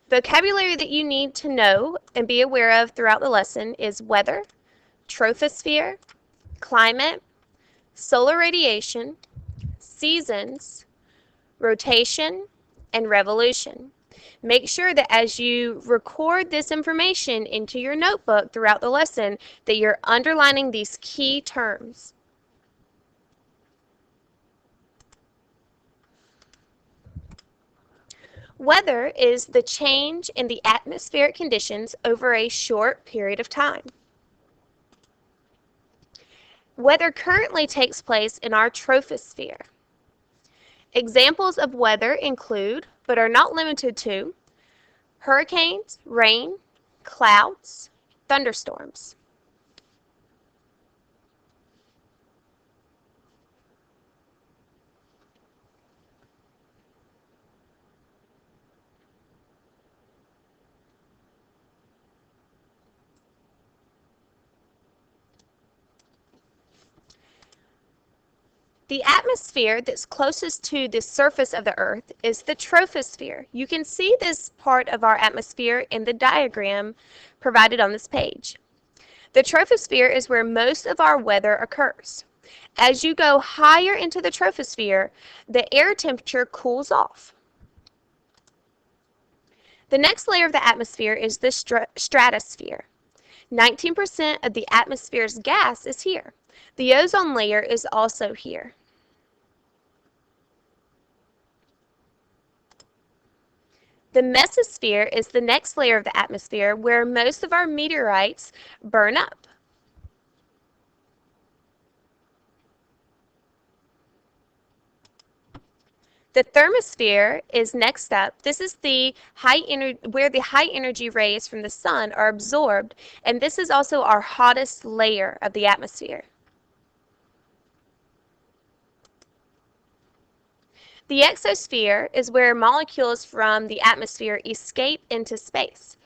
Vocabulary that you need to know and be aware of throughout the lesson is weather, troposphere, climate, solar radiation, seasons, rotation, and revolution. Make sure that as you record this information into your notebook throughout the lesson that you're underlining these key terms. Weather is the change in the atmospheric conditions over a short period of time. Weather currently takes place in our troposphere. Examples of weather include, but are not limited to, hurricanes, rain, clouds, thunderstorms. The atmosphere that's closest to the surface of the Earth is the troposphere. You can see this part of our atmosphere in the diagram provided on this page. The troposphere is where most of our weather occurs. As you go higher into the troposphere, the air temperature cools off. The next layer of the atmosphere is the stratosphere. 19% of the atmosphere's gas is here. The ozone layer is also here. The mesosphere is the next layer of the atmosphere where most of our meteorites burn up. The thermosphere is next up. This is where the high energy rays from the sun are absorbed, and this is also our hottest layer of the atmosphere. The exosphere is where molecules from the atmosphere escape into space.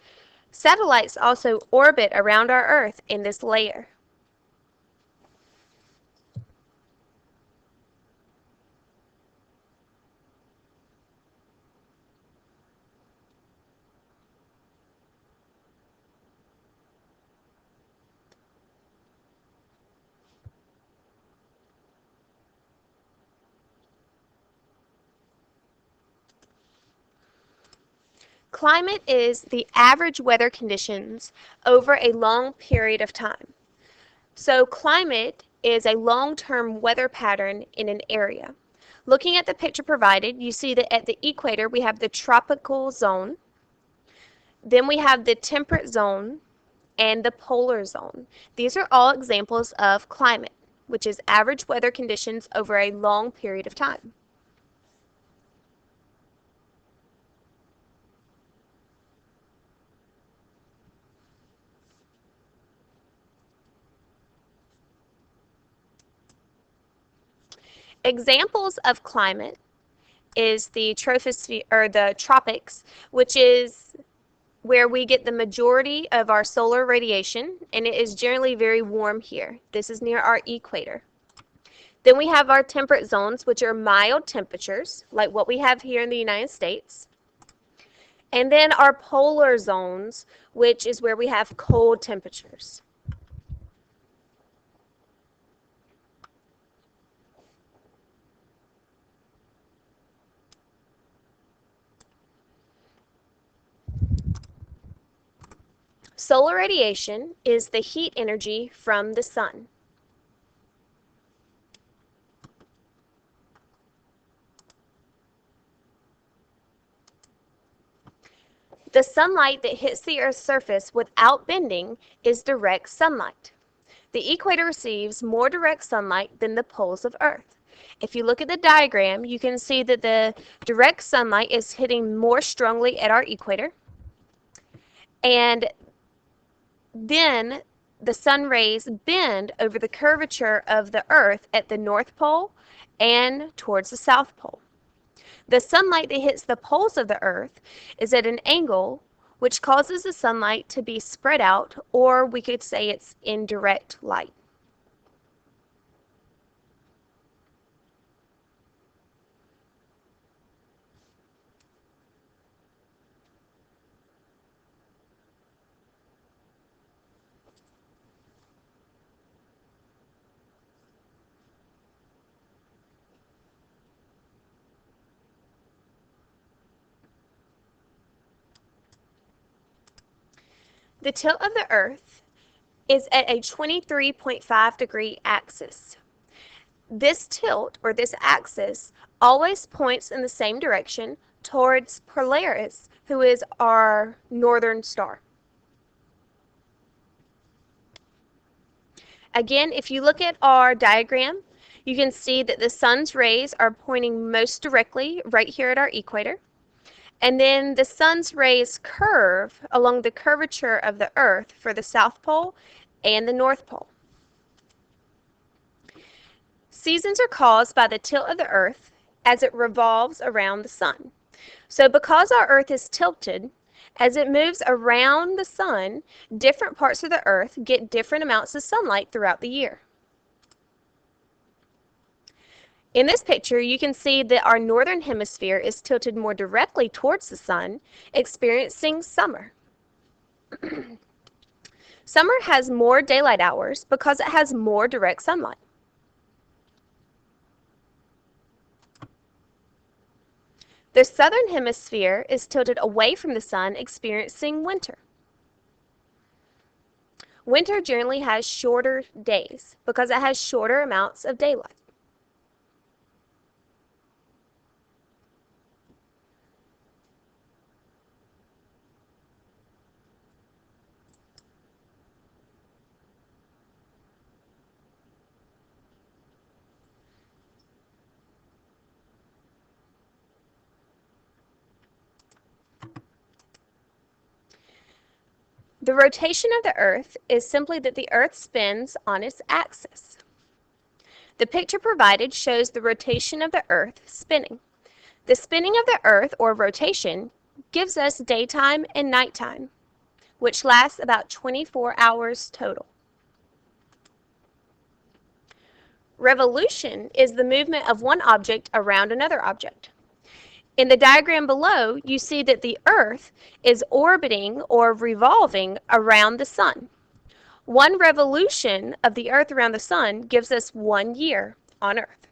Satellites also orbit around our Earth in this layer. Climate is the average weather conditions over a long period of time. So climate is a long-term weather pattern in an area. Looking at the picture provided, you see that at the equator we have the tropical zone, then we have the temperate zone, and the polar zone. These are all examples of climate, which is average weather conditions over a long period of time. Examples of climate is the troposphere or the tropics, which is where we get the majority of our solar radiation, and it is generally very warm here. This is near our equator. Then we have our temperate zones, which are mild temperatures, like what we have here in the United States. And then our polar zones, which is where we have cold temperatures. Solar radiation is the heat energy from the sun. The sunlight that hits the Earth's surface without bending is direct sunlight. The equator receives more direct sunlight than the poles of Earth. If you look at the diagram, you can see that the direct sunlight is hitting more strongly at our equator, and then the sun rays bend over the curvature of the Earth at the North Pole and towards the South Pole. The sunlight that hits the poles of the Earth is at an angle which causes the sunlight to be spread out, or we could say it's indirect light. The tilt of the Earth is at a 23.5-degree axis. This tilt, or this axis, always points in the same direction towards Polaris, who is our northern star. Again, if you look at our diagram, you can see that the sun's rays are pointing most directly right here at our equator. And then the sun's rays curve along the curvature of the Earth for the South Pole and the North Pole. Seasons are caused by the tilt of the Earth as it revolves around the sun. So because our Earth is tilted, as it moves around the sun, different parts of the Earth get different amounts of sunlight throughout the year. In this picture, you can see that our northern hemisphere is tilted more directly towards the sun, experiencing summer. Summer has more daylight hours because it has more direct sunlight. The southern hemisphere is tilted away from the sun, experiencing winter. Winter generally has shorter days because it has shorter amounts of daylight. The rotation of the Earth is simply that the Earth spins on its axis. The picture provided shows the rotation of the Earth spinning. The spinning of the Earth, or rotation, gives us daytime and nighttime, which lasts about 24 hours total. Revolution is the movement of one object around another object. In the diagram below, you see that the Earth is orbiting or revolving around the sun. One revolution of the Earth around the sun gives us 1 year on Earth.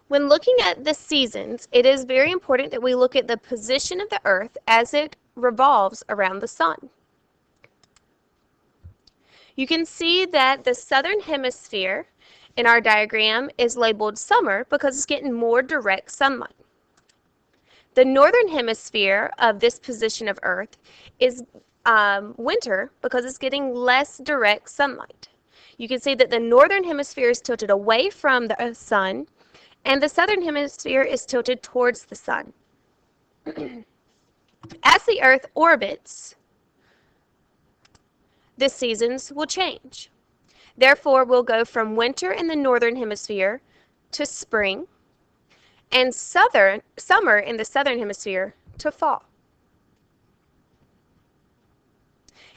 When looking at the seasons, it is very important that we look at the position of the Earth as it revolves around the sun. You can see that the southern hemisphere in our diagram is labeled summer because it's getting more direct sunlight. The northern hemisphere of this position of Earth is winter because it's getting less direct sunlight. You can see that the northern hemisphere is tilted away from the sun and the southern hemisphere is tilted towards the sun. As the Earth orbits, the seasons will change. Therefore, we'll go from winter in the northern hemisphere to spring, and summer in the southern hemisphere to fall.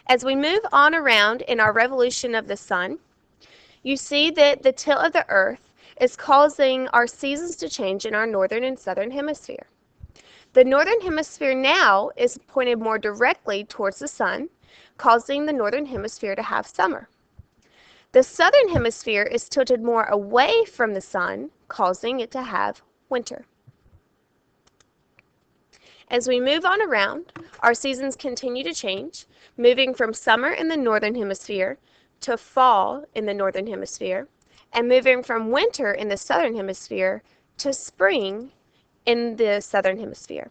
As we move on around in our revolution of the sun, you see that the tilt of the Earth is causing our seasons to change in our northern and southern hemisphere. The northern hemisphere now is pointed more directly towards the sun, causing the northern hemisphere to have summer. The southern hemisphere is tilted more away from the sun, causing it to have winter. As we move on around, our seasons continue to change, moving from summer in the northern hemisphere to fall in the northern hemisphere, and moving from winter in the southern hemisphere to spring in the southern hemisphere.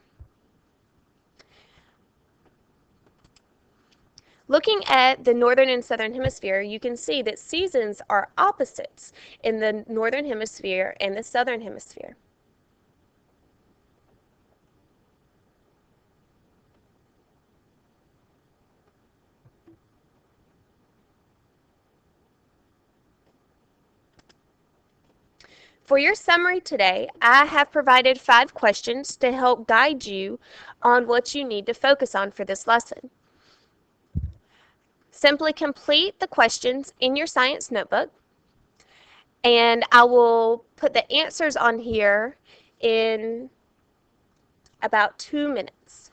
Looking at the northern and southern hemisphere, you can see that seasons are opposites in the northern hemisphere and the southern hemisphere. For your summary today, I have provided 5 questions to help guide you on what you need to focus on for this lesson. Simply complete the questions in your science notebook, and I will put the answers on here in about 2 minutes.